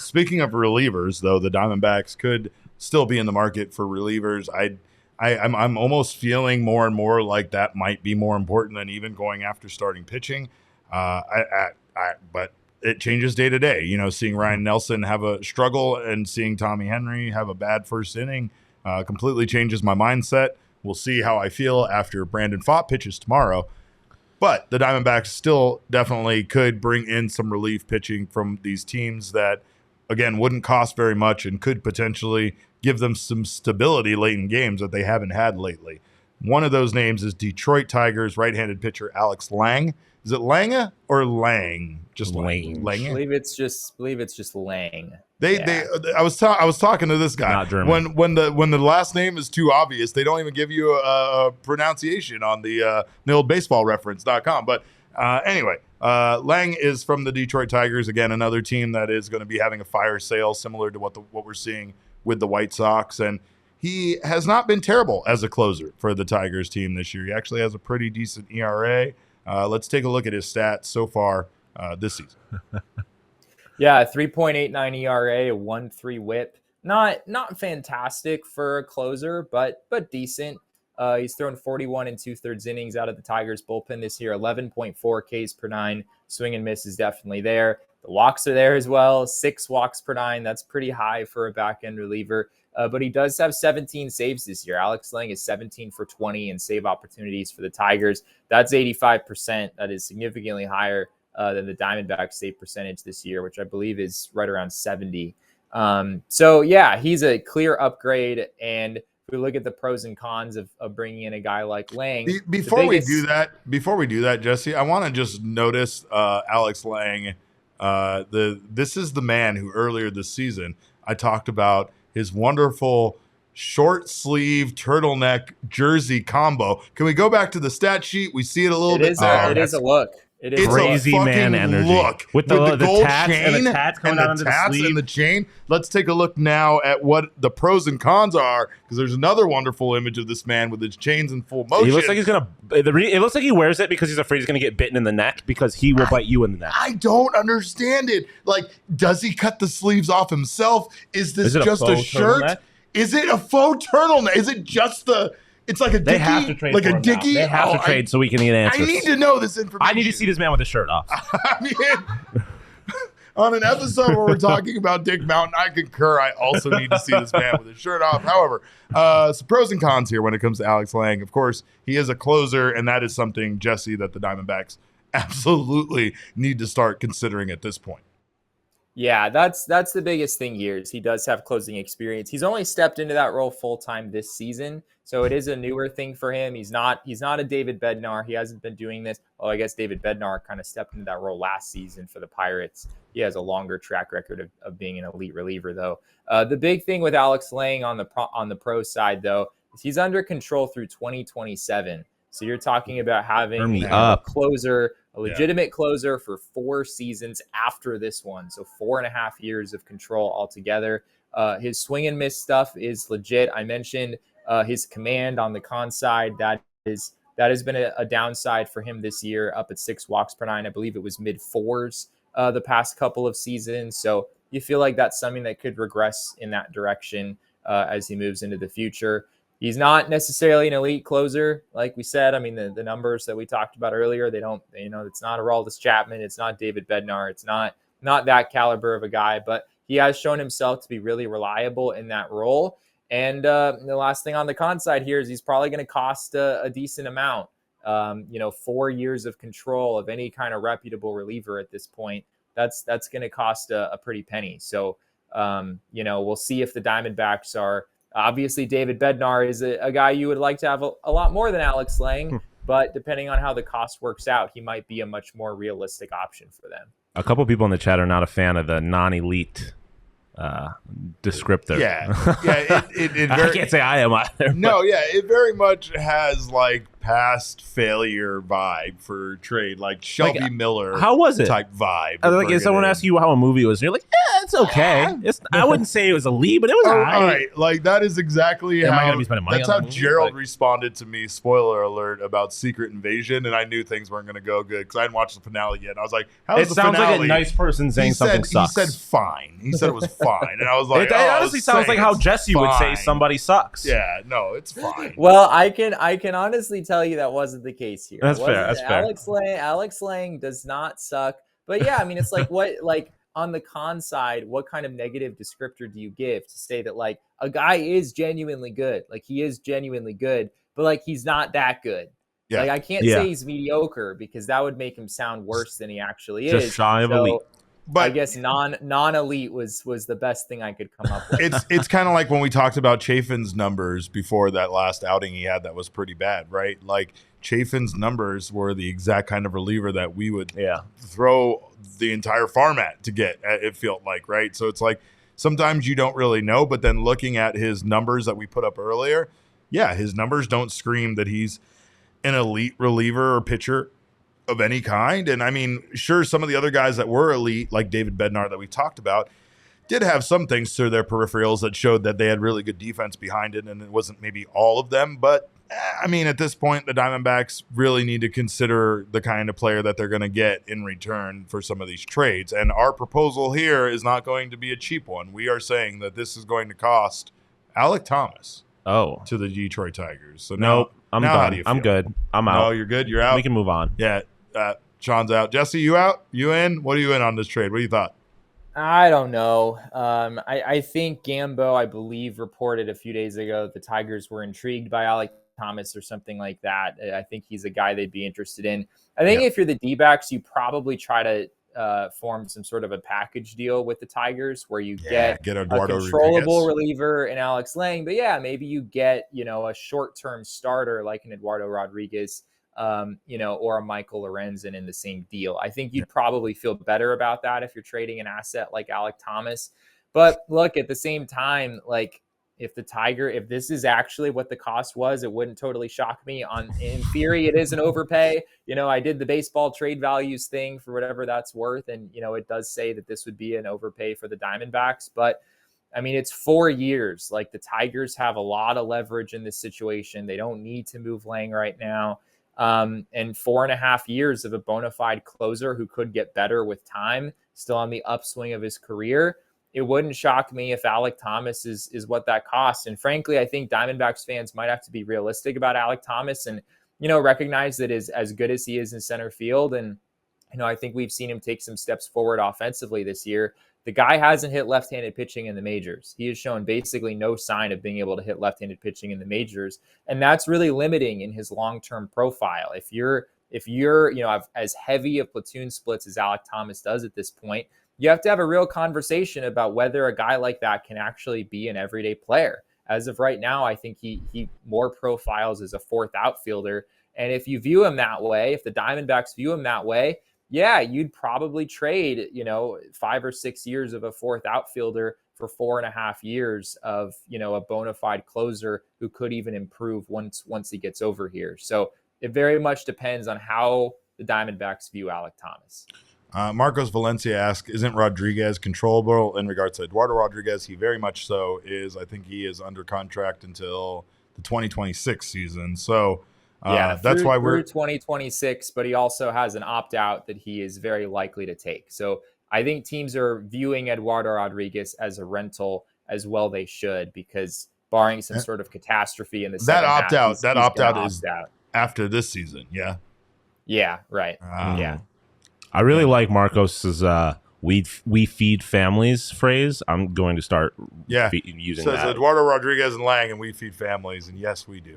Speaking of relievers, though, the Diamondbacks could still be in the market for relievers. I'm almost feeling more and more like that might be more important than even going after starting pitching. But it changes day to day. You know, seeing Ryan Nelson have a struggle and seeing Tommy Henry have a bad first inning completely changes my mindset. We'll see how I feel after Brandon Pfaadt pitches tomorrow. But the Diamondbacks still definitely could bring in some relief pitching from these teams that, again, wouldn't cost very much and could potentially give them some stability late in games that they haven't had lately. One of those names is Detroit Tigers right-handed pitcher Alex Lange. Is it Lange or Lang? Just Lange. I believe it's just Lang. I was talking to this guy. Not German. When the last name is too obvious, they don't even give you a pronunciation on the old baseballreference.com. But anyway, Lang is from the Detroit Tigers. Again, another team that is going to be having a fire sale similar to what we're seeing with the White Sox. And he has not been terrible as a closer for the Tigers team this year. He actually has a pretty decent ERA. Let's take a look at his stats so far this season. Yeah, 3.89 ERA, a 1.3 WHIP. Not fantastic for a closer, but decent. He's thrown 41 and 2/3 innings out of the Tigers bullpen this year. 11.4 Ks per nine. Swing and miss is definitely there. The walks are there as well. 6 walks per nine. That's pretty high for a back end reliever. But he does have 17 saves this year. Alex Lange is 17 for 20 in save opportunities for the Tigers. That's 85%. That is significantly higher than the Diamondbacks save percentage this year, which I believe is right around 70. So yeah, he's a clear upgrade. And if we look at the pros and cons of bringing in a guy like Lange, before we do that, Jesse, I want to just notice Alex Lange. This is the man who earlier this season I talked about his wonderful short sleeve turtleneck jersey combo. Can we go back to the stat sheet? We see it a little bit. It is a look. It is crazy man energy. Look with the gold tats chain and the tats coming and out the under tats the sleeve. and the chain. Let's take a look now at what the pros and cons are, because there's another wonderful image of this man with his chains in full motion. He looks like he's gonna. It looks like he wears it because he's afraid he's gonna get bitten in the neck because he will bite you in the neck. I don't understand it. Like, does he cut the sleeves off himself? Is this just a shirt? Turtleneck? Is it a faux turtleneck? Is it just the? It's like a They dickie, have to trade like for a him dickie. now. They have to trade so we can get answers. I need to know this information. I need to see this man with his shirt off. I mean, on an episode where we're talking about Dick Mountain, I concur. I also need to see this man with his shirt off. However, some pros and cons here when it comes to Alex Lange. Of course, he is a closer, and that is something, Jesse, that the Diamondbacks absolutely need to start considering at this point. Yeah, that's the biggest thing here is he does have closing experience. He's only stepped into that role full time this season, so it is a newer thing for him. He's not a David Bednar. He hasn't been doing this. Oh, I guess David Bednar kind of stepped into that role last season for the Pirates. He has a longer track record of being an elite reliever, though. The big thing with Alex Lange on the pro side, though, is he's under control through 2027. So you're talking about having a closer, a legitimate closer for 4 seasons after this one. So 4.5 years of control altogether. His swing and miss stuff is legit. I mentioned his command on the con side. That has been a downside for him this year, up at 6 walks per nine. I believe it was mid-4s the past couple of seasons. So you feel like that's something that could regress in that direction as he moves into the future. He's not necessarily an elite closer, like we said. I mean, the numbers that we talked about earlier, it's not Aroldis Chapman. It's not David Bednar. It's not that caliber of a guy, but he has shown himself to be really reliable in that role. And the last thing on the con side here is he's probably going to cost a decent amount. 4 years of control of any kind of reputable reliever at this point, that's going to cost a pretty penny. So, we'll see if the Diamondbacks are. Obviously, David Bednar is a guy you would like to have a lot more than Alex Lange, but depending on how the cost works out, he might be a much more realistic option for them. A couple people in the chat are not a fan of the non-elite descriptor. Yeah. I can't say I am either. No, yeah, it very much has like past failure vibe for trade, like Shelby Miller. How was it? Type vibe. Like if someone asks you how a movie was, and you're like, yeah, it's okay. I wouldn't say it was elite, but it was all right. Like that is exactly Am I how. gonna be spending money That's on how that movie? Gerald responded to me. Spoiler alert about Secret Invasion, and I knew things weren't going to go good because I hadn't watched the finale yet. And I was like, "How's the finale?" It sounds like a nice person saying something sucks. He said fine. He said it was fine, and I was like, it honestly sounds like how Jesse would say somebody sucks. Yeah, no, it's fine. Well, I can honestly tell you that wasn't the case here. That's fair. That's fair. Alex Lange does not suck. But yeah, I mean, it's like on the con side, what kind of negative descriptor do you give to say that like a guy is genuinely good? Like he is genuinely good, but like he's not that good. Yeah. Like I can't say he's mediocre because that would make him sound worse than he actually is. Just shy of elite. But I guess non-elite was the best thing I could come up with. It's kind of like when we talked about Chafin's numbers before that last outing he had that was pretty bad, right? Like Chafin's numbers were the exact kind of reliever that we would throw the entire farm at to get, it felt like, right? So it's like sometimes you don't really know, but then looking at his numbers that we put up earlier, his numbers don't scream that he's an elite reliever or pitcher of any kind. And I mean, sure, some of the other guys that were elite, like David Bednar that we talked about, did have some things to their peripherals that showed that they had really good defense behind it, and it wasn't maybe all of them. But I mean, at this point, the Diamondbacks really need to consider the kind of player that they're going to get in return for some of these trades. And our proposal here is not going to be a cheap one. We are saying that this is going to cost Alec Thomas to the Detroit Tigers. So nope, I'm done. I'm good. I'm out. No, you're good. You're out. We can move on. Yeah. Sean's out. Jesse, you out? You in? What are you in on this trade? What do you thought? I don't know. I think Gambo, I believe, reported a few days ago that the Tigers were intrigued by Alec Thomas or something like that. I think he's a guy they'd be interested in. I think if you're the D-backs, you probably try to form some sort of a package deal with the Tigers where you get a controllable reliever in Alex Lange. But maybe you get, a short-term starter like an Eduardo Rodriguez, or a Michael Lorenzen in the same deal. I think you'd probably feel better about that if you're trading an asset like Alec Thomas. But look, at the same time, like if this is actually what the cost was, it wouldn't totally shock me. In theory, it is an overpay. I did the baseball trade values thing for whatever that's worth. And, it does say that this would be an overpay for the Diamondbacks. But I mean, it's 4 years. Like the Tigers have a lot of leverage in this situation. They don't need to move Lange right now. And 4.5 years of a bona fide closer who could get better with time, still on the upswing of his career. It wouldn't shock me if Alec Thomas is what that costs. And frankly, I think Diamondbacks fans might have to be realistic about Alec Thomas and, recognize that as good as he is in center field. And, I think we've seen him take some steps forward offensively this year. The guy hasn't hit left-handed pitching in the majors. He has shown basically no sign of being able to hit left-handed pitching in the majors. And that's really limiting in his long-term profile. If you're as heavy of platoon splits as Alec Thomas does at this point, you have to have a real conversation about whether a guy like that can actually be an everyday player. As of right now, I think he more profiles as a fourth outfielder. And if you view him that way, if the Diamondbacks view him that way, you'd probably trade, 5 or 6 years of a fourth outfielder for 4.5 years of, a bona fide closer who could even improve once he gets over here. So it very much depends on how the Diamondbacks view Alec Thomas. Marcos Valencia asks, isn't Rodriguez controllable in regards to Eduardo Rodriguez? He very much so is. I think he is under contract until the 2026 season. So that's why we're 2026, but he also has an opt-out that he is very likely to take. So I think teams are viewing Eduardo Rodriguez as a rental as well. They should, because barring some sort of catastrophe in the that opt-out is after this season. Yeah. Right. I really like Marcos's we feed families phrase. I'm going to start using that. Says Eduardo Rodriguez and Lange, and we feed families, and yes, we do.